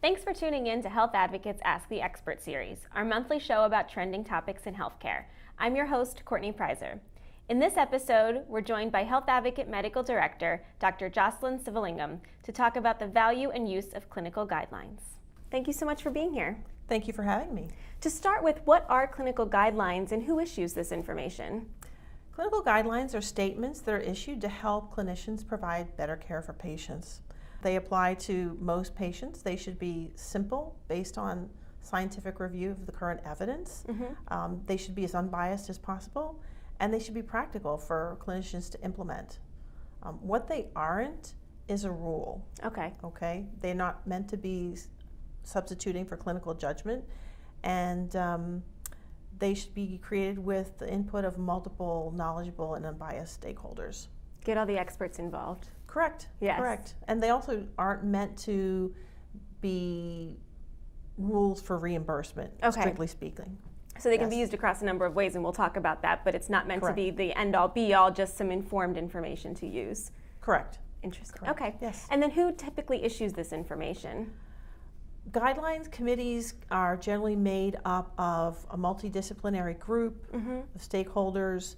Thanks for tuning in to Health Advocates Ask the Expert series, our monthly show about trending topics in healthcare. I'm your host, Courtney Preiser. In this episode, we're joined by Health Advocate Medical Director, Dr. Jocelyn Sivalingam, to talk about the value and use of clinical guidelines. Thank you so much for being here. Thank you for having me. To start with, what are clinical guidelines and who issues this information? Clinical guidelines are statements that are issued to help clinicians provide better care for patients. They apply to most patients. They should be simple, based on scientific review of the current evidence. They should be as unbiased as possible, and they should be practical for clinicians to implement. What they aren't is a rule. Okay? They're not meant to be substituting for clinical judgment, and they should be created with the input of multiple knowledgeable and unbiased stakeholders. Get all the experts involved. Correct. Yes. Correct. And they also aren't meant to be rules for reimbursement, strictly speaking. So they can be used across a number of ways, and we'll talk about that, but it's not meant to be the end-all, be-all, just some informed information to use. Correct. Interesting. Correct. Okay. Yes. And then who typically issues this information? Guidelines committees are generally made up of a multidisciplinary group of stakeholders,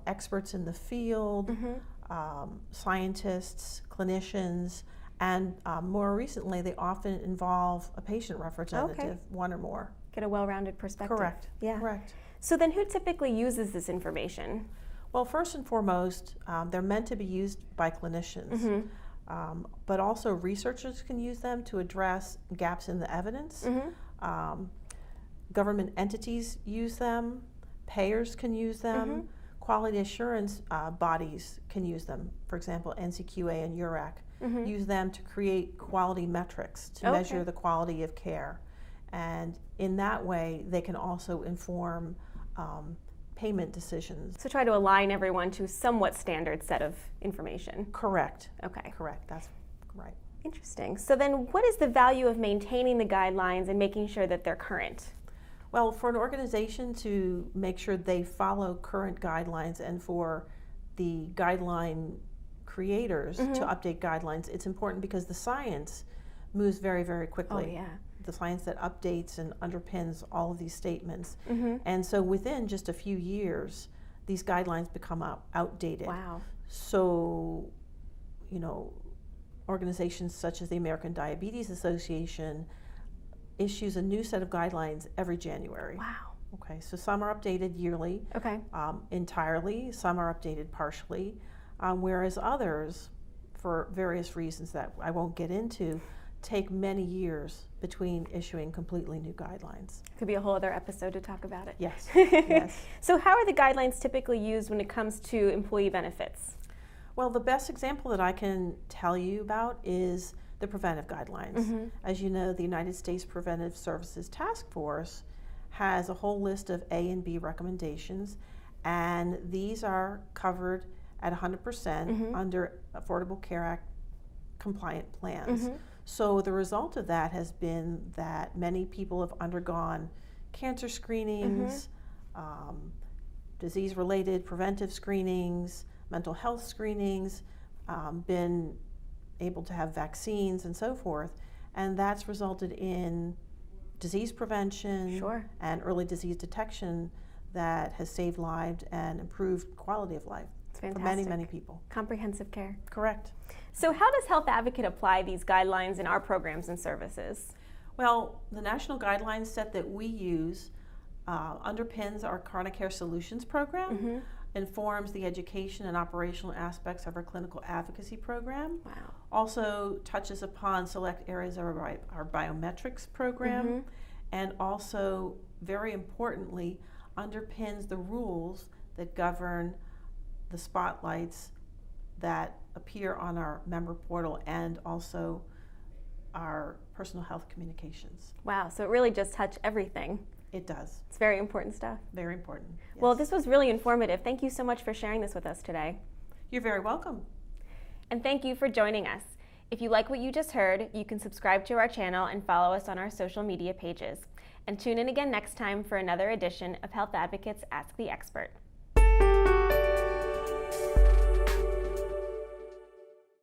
experts in the field, scientists, clinicians, and more recently they often involve a patient representative, one or more. Get a well-rounded perspective. Correct. Yeah. Correct. So then who typically uses this information? Well, first and foremost, they're meant to be used by clinicians. But also researchers can use them to address gaps in the evidence. Government entities use them, payers can use them, quality assurance bodies can use them. For example, NCQA and URAC use them to create quality metrics to measure the quality of care. And in that way, they can also inform payment decisions. So try to align everyone to a somewhat standard set of information. Correct. Okay. Correct. That's right. Interesting. So then what is the value of maintaining the guidelines and making sure that they're current? Well, for an organization to make sure they follow current guidelines and for the guideline creators to update guidelines, it's important because the science moves very, very quickly. Oh, yeah. The science that updates and underpins all of these statements. And so within just a few years, these guidelines become outdated. Wow. So, organizations such as the American Diabetes Association issues a new set of guidelines every January. Wow. Okay, so some are updated yearly, entirely, some are updated partially, whereas others, for various reasons that I won't get into, take many years between issuing completely new guidelines. Could be a whole other episode to talk about it. Yes, yes. So how are the guidelines typically used when it comes to employee benefits? Well, the best example that I can tell you about is the preventive guidelines. As you know, the United States Preventive Services Task Force has a whole list of A and B recommendations, and these are covered at 100% under Affordable Care Act compliant plans. So the result of that has been that many people have undergone cancer screenings, disease-related preventive screenings, mental health screenings, been able to have vaccines and so forth, and that's resulted in disease prevention and early disease detection that has saved lives and improved quality of life for many, many people. Comprehensive care. Correct. So how does Health Advocate apply these guidelines in our programs and services? Well, the national guidelines set that we use underpins our Chronic Care Solutions program, informs the education and operational aspects of our clinical advocacy program, also touches upon select areas of our biometrics program, and also, very importantly, underpins the rules that govern the spotlights that appear on our member portal and also our personal health communications. Wow, so it really just touches everything. It does. It's very important stuff. Very important. Yes. Well, this was really informative. Thank you so much for sharing this with us today. You're very welcome. And thank you for joining us. If you like what you just heard, you can subscribe to our channel and follow us on our social media pages. And tune in again next time for another edition of Health Advocates Ask the Expert.